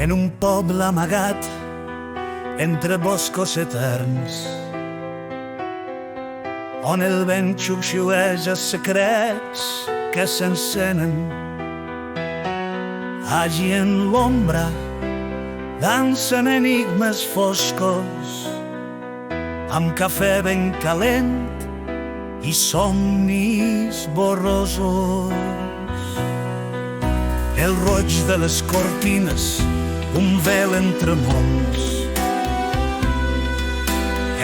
en un poble amagat entre boscos eterns, on el vent xiuxiueja secrets que s'encenen. Allí en l'ombra dansen enigmes foscos, amb cafè ben calent i somnis borrosos. El roig de les cortines, un vel entre mons,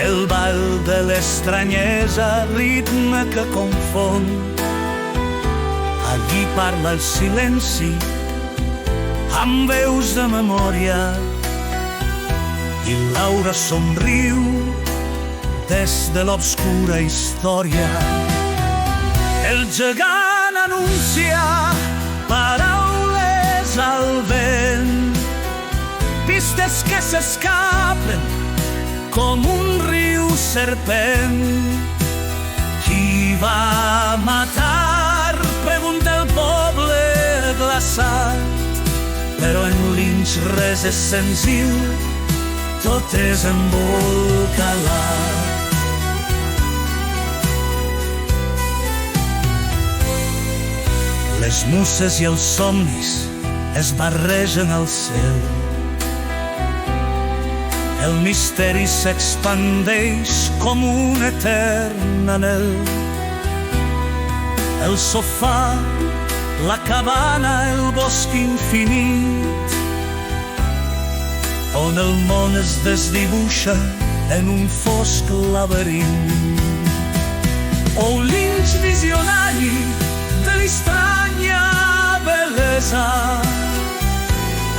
el ball de l'estranyesa, ritme que confon. Allí parla el silenci, amb veus de memòria, i Laura somriu des de l'obscura història. El gegant anuncia paraules al vent, pistes que s'escapen com un riu serpent. Qui va matar? Pregunta el poble glaçat, però en Lynch res és senzill, tot és embolcalat. Les muses i els somnis es barregen al cel, el misteri s'expandeix com un etern anhel. El sofà, la cabana, el bosc infinit, on el món es desdibuixa en un fosc laberint. Oh, Lynch visionari de l'estranya bellesa,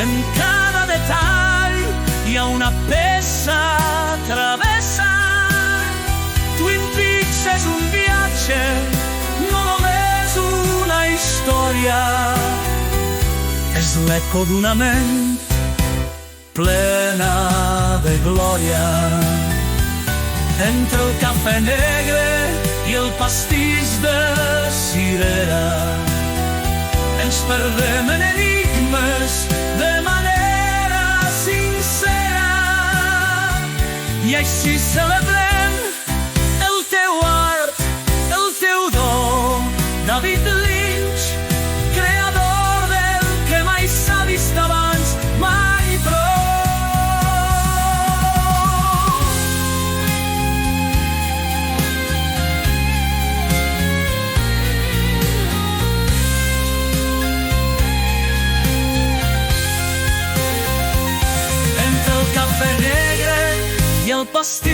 en cada detall hi ha una peça travessa. Twin Peaks és un viatge, no només una història, és l'eco d'una ment plena de glòria. Entre el cafè negre i el pastís de cirera, ens perdem en enigmes de manera sincera, i així celebrem el teu art, el teu do, David Lynch, creador del que mai s'ha vist abans, mai prou. Entre el cafè negre i el pastís